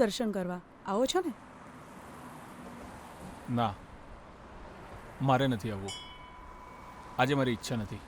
દર્શન કરવા. આવો છો ને? ના, મારે નથી આવવું. આજે મારી ઈચ્છા નથી.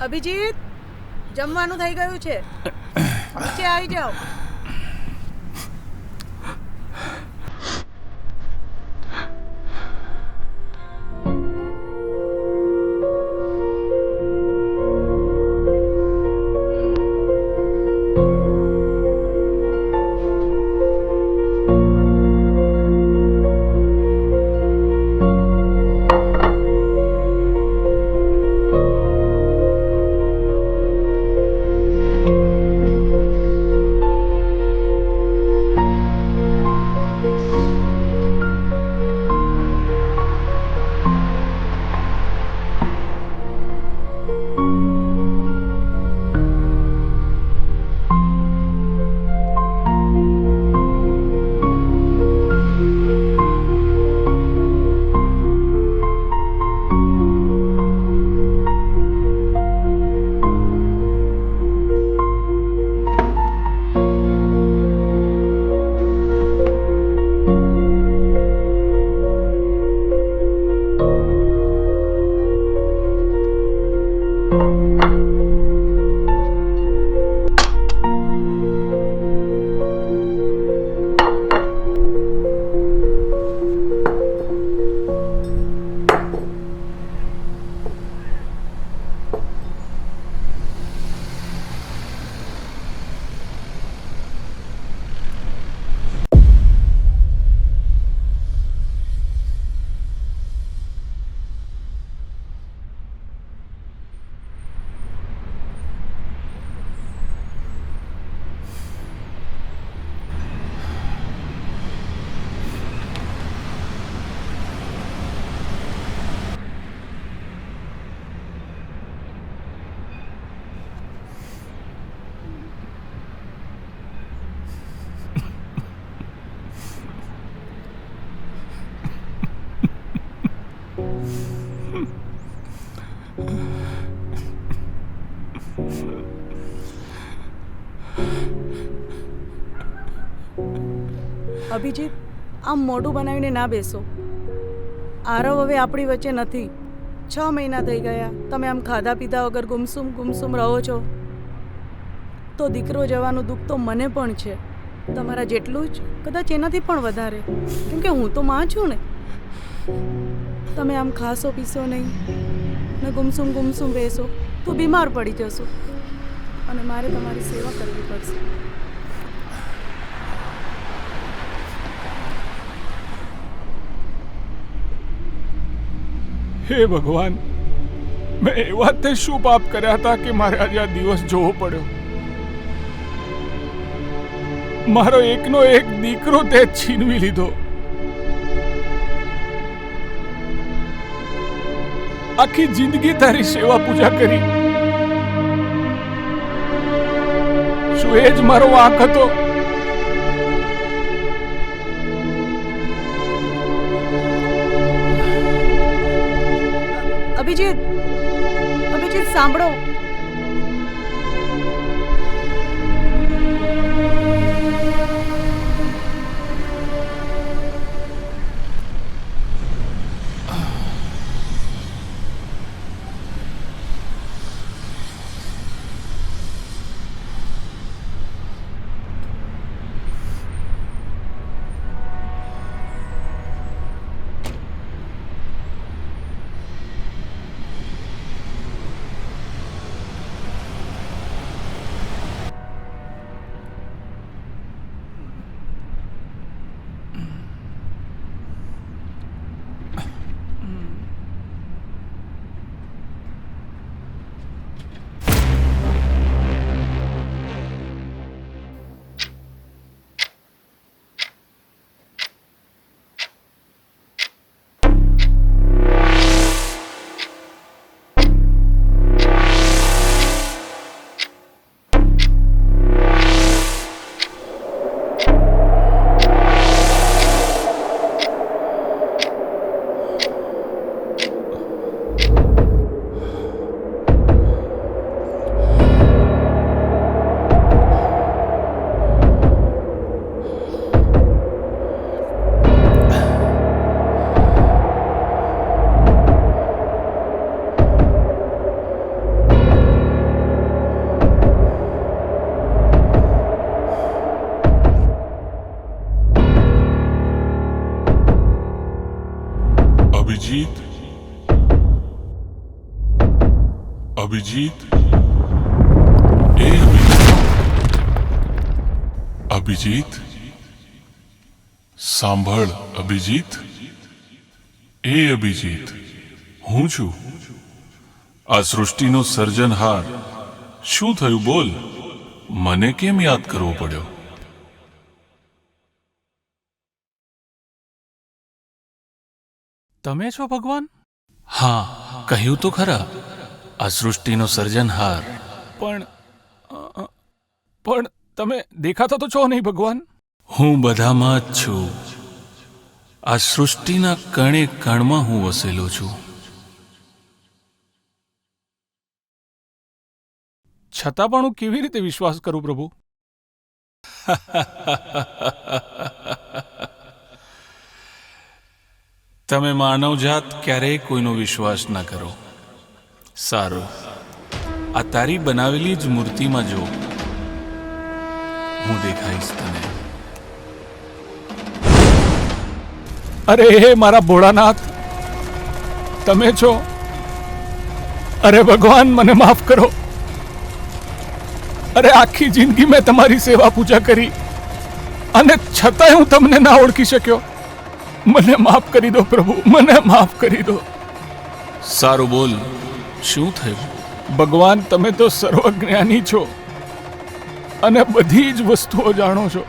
અભિજીત, જમવાનું થઈ ગયું છે, નીચે આવી જાઓ. અભિજીત, આમ મોઢું બનાવીને ના બેસો. આરવ હવે આપણી વચ્ચે નથી. 6 મહિના થઈ ગયા. તમે આમ ખાધા પીધા વગર ગુમસુમ ગુમસુમ રહો છો. તો દીકરો જવાનું દુઃખ તો મને પણ છે, તમારા જેટલું જ, કદાચ એનાથી પણ વધારે, કેમ કે હું તો માં છું ને. તમે આમ ખાશો પીશો નહીં ને ગુમસુમ ગુમસુમ રહેશો તો બીમાર પડી જશો અને મારે તમારી સેવા કરવી પડશે. હે ભગવાન, મેં એવા તે શું પાપ કર્યા હતા કે મારે આજે આ દિવસ જોવો પડ્યો? મારો એકનો એક દીકરો તે છીનવી લીધો. આખી જિંદગી તારી સેવા પૂજા કરી. શું એ જ મારો વાંક હતો? અભિજીત, અભિજીત સાંભળો. અભિજીત, અભિજીત, એ અભિજીત, સાંભળ અભિજીત, એ અભિજીત, હું છું, આ સૃષ્ટિનો સર્જનહાર. શું થયું બોલ? મને કેમ યાદ કરવો પડ્યો? તમે છો ભગવાન? હા, કહ્યું તો ખરા, આ સૃષ્ટિનો સર્જનહાર. પણ તમે દેખાતા તો છો નહીં ભગવાન. હું બધામાં જ છું. આ સૃષ્ટિના કણે કણમાં હું વસેલો છું. છતાં પણ હું કેવી રીતે વિશ્વાસ કરું પ્રભુ? તમે માનવજાત ક્યારેય કોઈનો વિશ્વાસ ના કરો. સારું, આ તારી બનાવેલી જ મૂર્તિમાં જો, હું દેખાઈશ તને. અરે હે મારા ભોળાનાથ, તમે છો? અરે ભગવાન, મને માફ કરો. અરે આખી જિંદગી મેં તમારી સેવા પૂજા કરી અને છતાંય હું તમને ના ઓળખી શક્યો. મને માફ કરી દો પ્રભુ, મને માફ કરી દો. સારું બોલ, શું થયું? ભગવાન, તમે તો સર્વજ્ઞાની છો અને બધી જ વસ્તુઓ જાણો છો,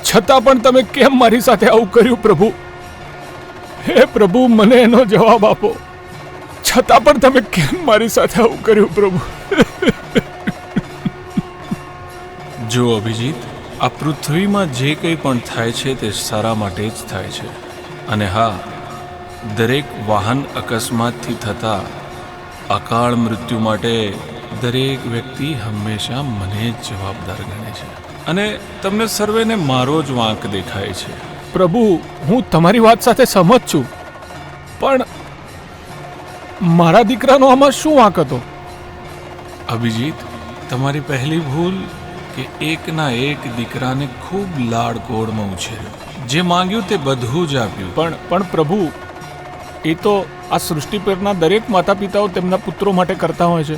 છતાં પણ તમે કેમ મારી સાથે આવું કર્યું પ્રભુ? હે પ્રભુ, મને એનો જવાબ આપો. છતાં પણ તમે કેમ મારી સાથે આવું કર્યું પ્રભુ? જો અભિજીત, આ પૃથ્વીમાં જે કંઈ પણ થાય છે તે સારા માટે જ થાય છે. અને હા, દરેક વાહન અકસ્માતથી થતા અકાળ મૃત્યુ માટે દરેક વ્યક્તિ હંમેશા મને જ જવાબદાર ગણે છે અને તમને સર્વેને મારો જ વાંક દેખાય છે. પ્રભુ, હું તમારી વાત સાથે સહમત છું, પણ મારા દીકરાનો આમાં શું વાંક હતો? અભિજીત, તમારી પહેલી ભૂલ કે એકના એક દીકરાને ખૂબ લાડકોડમાં ઉછેર્યો. જે માંગ્યું તે બધું જ આપ્યું. પણ પ્રભુ, એ તો આ સૃષ્ટિ પરના દરેક માતા પિતાઓ તેમના પુત્રો માટે કરતા હોય છે.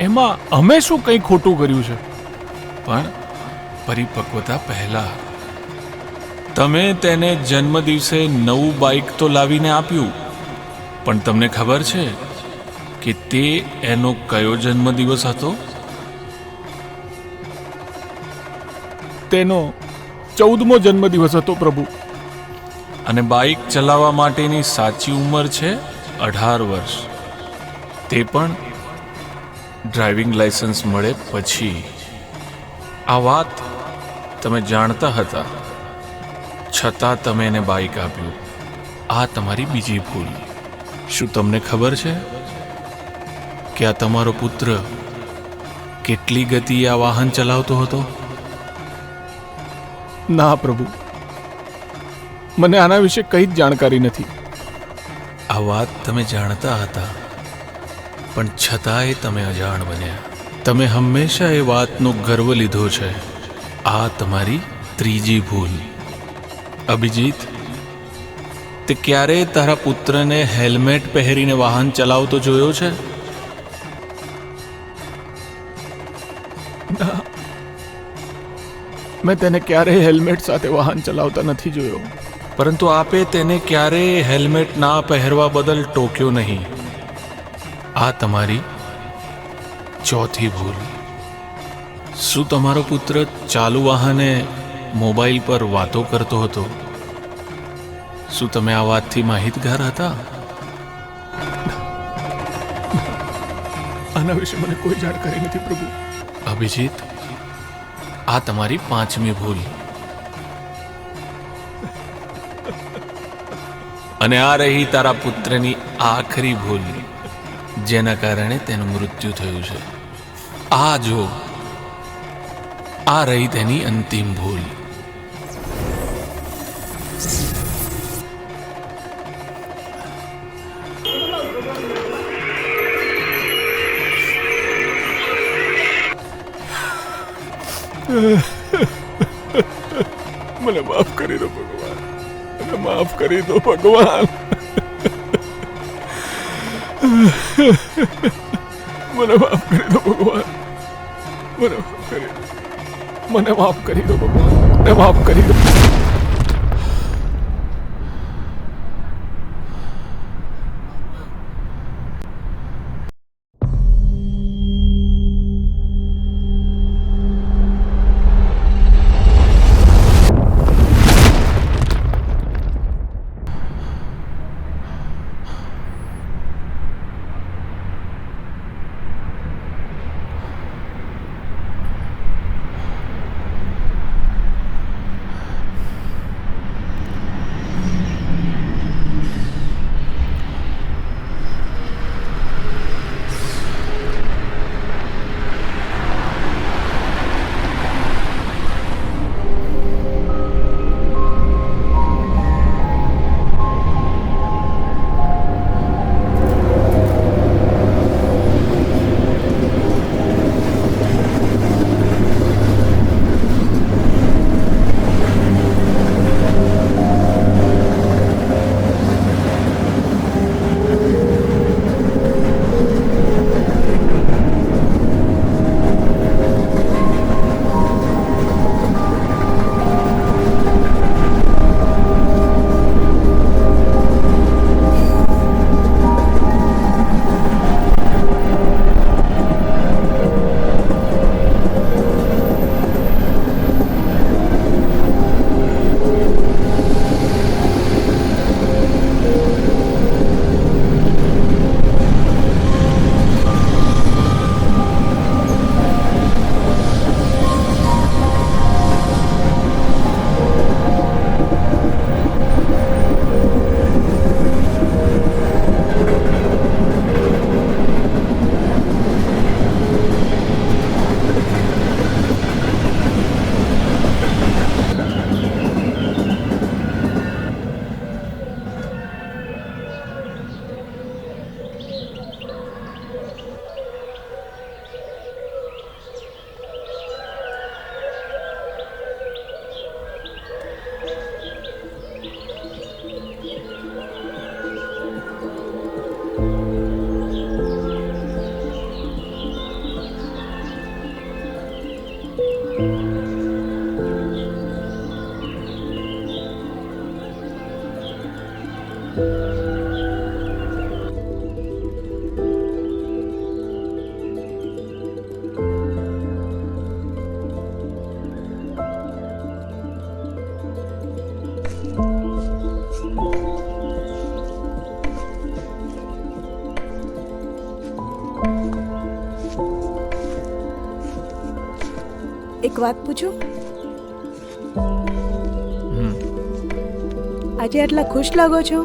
એમાં અમે શું કંઈ ખોટું કર્યું છે? પણ પરિપક્વતા પહેલા તમે તેને જન્મદિવસે નવું બાઇક તો લાવીને આપ્યું, પણ તમને ખબર છે કે તે એનો કયો જન્મદિવસ હતો? તેનો 14મો જન્મદિવસ હતો પ્રભુ. અને બાઇક ચલાવવા માટેની સાચી ઉંમર છે 18 વર્ષ. તે પણ ડ્રાઇવિંગ લાયસન્સ મળે પછી. આ વાત તમે જાણતા હતા, છતાં તમે એને બાઇક આપ્યું. આ તમારી બીજી ભૂલ. શું તમને ખબર છે કે આ તમારો પુત્ર કેટલી ગતિએ આ વાહન ચલાવતો હતો? ના પ્રભુ, મને આના વિશે કંઈ જ જાણકારી નથી. આ વાત તમે જાણતા હતા, પણ છતાંય તમે અજાણ બન્યા. તમે હંમેશા એ વાતનો ગર્વ લીધો છે. આ તમારી ત્રીજી ભૂલ. અભિજીત, તે ક્યારેય તારા પુત્રને હેલ્મેટ પહેરીને વાહન ચલાવતો જોયો છે? મેં તેને ક્યારેય હેલ્મેટ સાથે વાહન ચલાવતા નથી જોયો. પરંતુ આપે તેને ક્યારેય હેલ્મેટ ના પહેરવા બદલ ટોક્યો નહીં. આ તમારી ચોથી ભૂલ. શું તમારો પુત્ર ચાલુ વાહને મોબાઈલ પર વાતો કરતો હતો? શું તમે આ વાતથી માહિતગાર હતા? આના વિશે મને કોઈ જાણકારી નથી પ્રભુ. અભિજીત, આ તમારી પાંચમી ભૂલ. અને આ રહી તારા પુત્રની આખરી ભૂલ, જેના કારણે તેનું મૃત્યુ થયું છે. આ જો, આ રહી તેની અંતિમ ભૂલ. મને માફ કરી દો ભગવાન, મને માફ કરી દો ભગવાન, મને માફ કરી દો ભગવાન, મને માફ કરી દો ભગવાન, મને માફ કરી દો. એક વાત પૂછું? હમ. આજે આટલા ખુશ લાગો છો?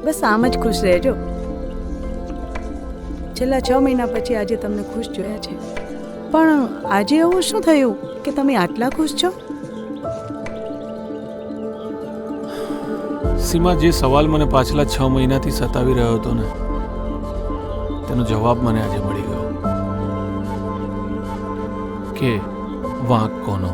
બસ આમ જ ખુશ રહેજો. છેલ્લા 6 મહિના પછી આજે તમને ખુશ જોયા છે, પણ આજે એવું શું થયું કે તમે આટલા ખુશ છો? સીમા, જે સવાલ મને પાછલા 6 મહિનાથી સતાવી રહ્યો હતો ને, તેનો જવાબ મને આજે મળી ગયો કે વાંક કોનો.